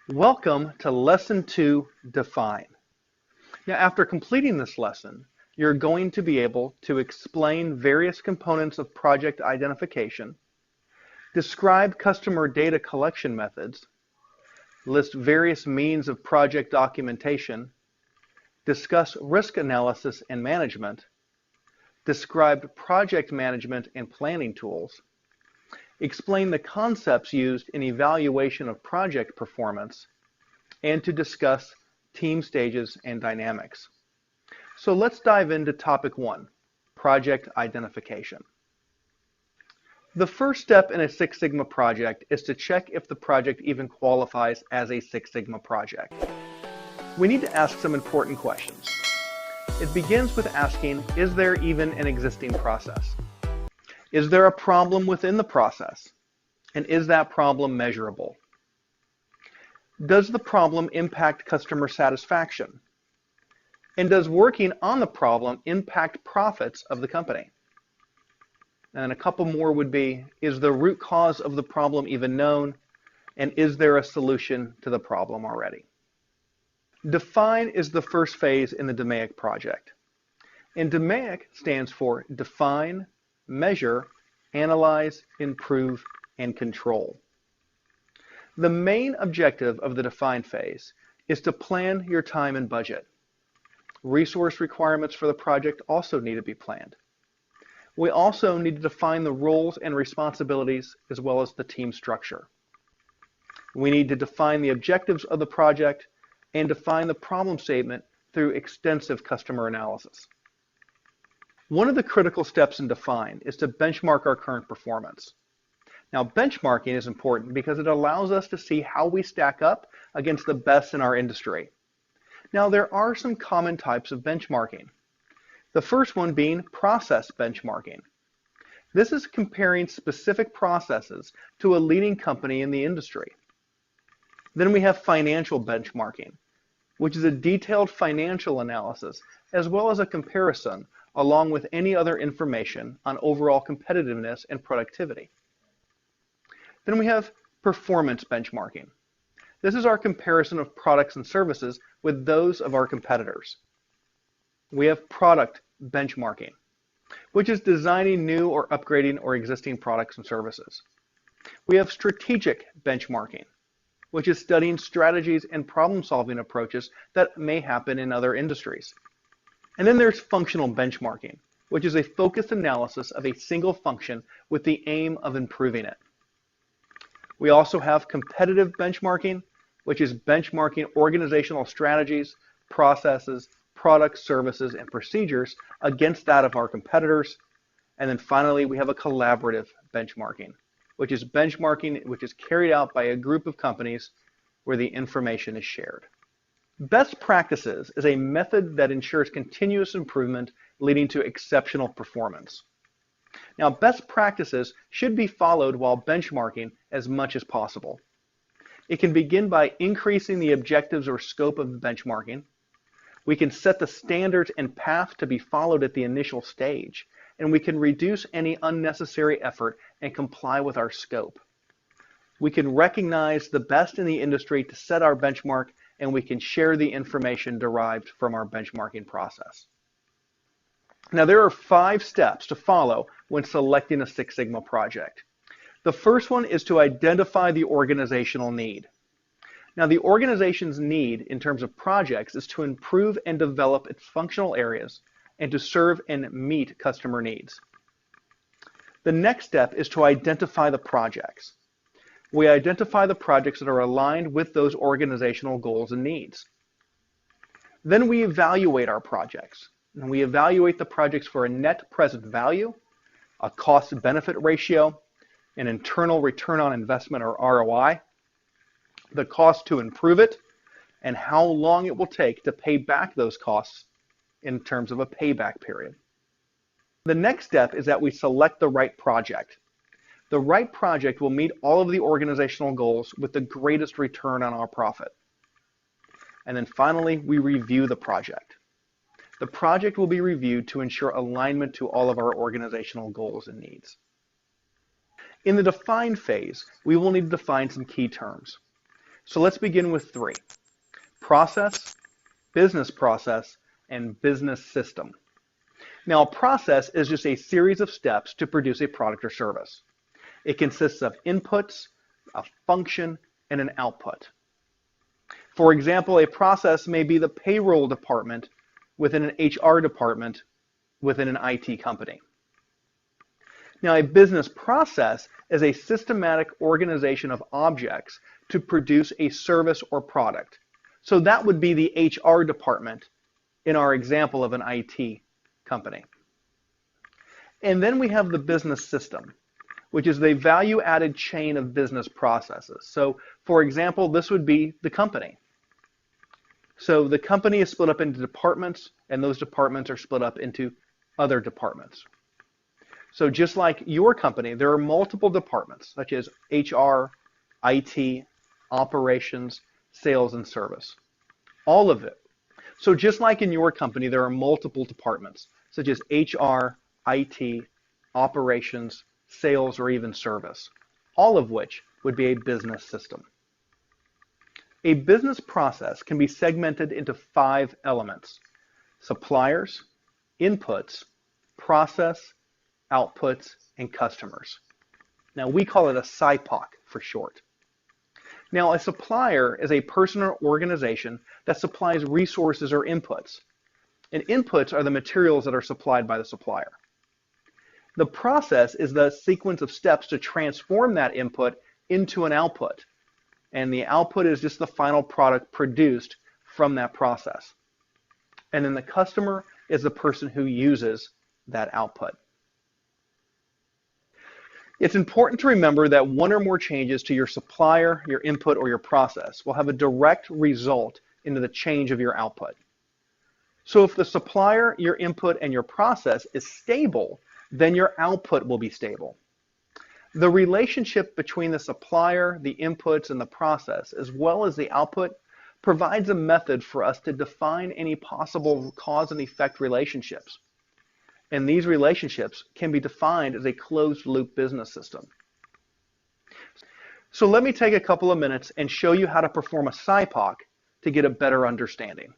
Welcome to Lesson 2, Define. Now, after completing this lesson, you're going to be able to explain various components of project identification, describe customer data collection methods, list various means of project documentation, discuss risk analysis and management, describe project management and planning tools, explain the concepts used in evaluation of project performance, and to discuss team stages and dynamics. So let's dive into topic 1, project identification. The first step in a Six Sigma project is to check if the project even qualifies as a Six Sigma project. We need to ask some important questions. It begins with asking, is there even an existing process? Is there a problem within the process? And is that problem measurable? Does the problem impact customer satisfaction? And does working on the problem impact profits of the company? And a couple more would be, is the root cause of the problem even known? And is there a solution to the problem already? Define is the first phase in the DMAIC project. And DMAIC stands for Define, Measure, Analyze, Improve, and Control. The main objective of the Define phase is to plan your time and budget. Resource requirements for the project also need to be planned. We also need to define the roles and responsibilities as well as the team structure. We need to define the objectives of the project and define the problem statement through extensive customer analysis. One of the critical steps in Define is to benchmark our current performance. Now, benchmarking is important because it allows us to see how we stack up against the best in our industry. Now, there are some common types of benchmarking. The first one being process benchmarking. This is comparing specific processes to a leading company in the industry. Then we have financial benchmarking, which is a detailed financial analysis as well as a comparison along with any other information on overall competitiveness and productivity. Then we have performance benchmarking. This is our comparison of products and services with those of our competitors. We have product benchmarking, which is designing new or upgrading or existing products and services. We have strategic benchmarking, which is studying strategies and problem-solving approaches that may happen in other industries. And then there's functional benchmarking, which is a focused analysis of a single function with the aim of improving it. We also have competitive benchmarking, which is benchmarking organizational strategies, processes, products, services, and procedures against that of our competitors. And then finally, we have a collaborative benchmarking, which is benchmarking which is carried out by a group of companies where the information is shared. Best practices is a method that ensures continuous improvement leading to exceptional performance. Now, best practices should be followed while benchmarking as much as possible. It can begin by increasing the objectives or scope of the benchmarking. We can set the standards and path to be followed at the initial stage, and we can reduce any unnecessary effort and comply with our scope. We can recognize the best in the industry to set our benchmark, and we can share the information derived from our benchmarking process. Now, there are 5 steps to follow when selecting a Six Sigma project. The first one is to identify the organizational need. Now, the organization's need in terms of projects is to improve and develop its functional areas and to serve and meet customer needs. The next step is to identify the projects. We identify the projects that are aligned with those organizational goals and needs. Then we evaluate our projects. And we evaluate the projects for a net present value, a cost-benefit ratio, an internal return on investment or ROI, the cost to improve it, and how long it will take to pay back those costs in terms of a payback period. The next step is that we select the right project. The right project will meet all of the organizational goals with the greatest return on our profit. And then finally, we review the project. the project will be reviewed to ensure alignment to all of our organizational goals and needs. In the define phase, we will need to define some key terms. So let's begin with 3: process, business process, and business system. Now, a process is just a series of steps to produce a product or service. It consists of inputs, a function, and an output. For example, a process may be the payroll department within an HR department within an IT company. Now, a business process is a systematic organization of objects to produce a service or product. So that would be the HR department in our example of an IT company. And then we have the business system, which is the value-added chain of business processes. So, for example, this would be the company. So the company is split up into departments, and those departments are split up into other departments. So just like your company, there are multiple departments, such as HR, IT, operations, sales, and service. All of it. So just like in your company, there are multiple departments, such as HR, IT, operations, sales, or even service, all of which would be a business system. A business process can be segmented into 5 elements: suppliers, inputs, process, outputs, and customers. Now, we call it a SIPOC for short. Now, a supplier is a person or organization that supplies resources or inputs. And inputs are the materials that are supplied by the supplier. The process is the sequence of steps to transform that input into an output. And the output is just the final product produced from that process. And then the customer is the person who uses that output. It's important to remember that one or more changes to your supplier, your input, or your process will have a direct result into the change of your output. So if the supplier, your input, and your process is stable, then your output will be stable. The relationship between the supplier, the inputs, and the process, as well as the output, provides a method for us to define any possible cause and effect relationships. And these relationships can be defined as a closed-loop business system. So let me take a couple of minutes and show you how to perform a SIPOC to get a better understanding.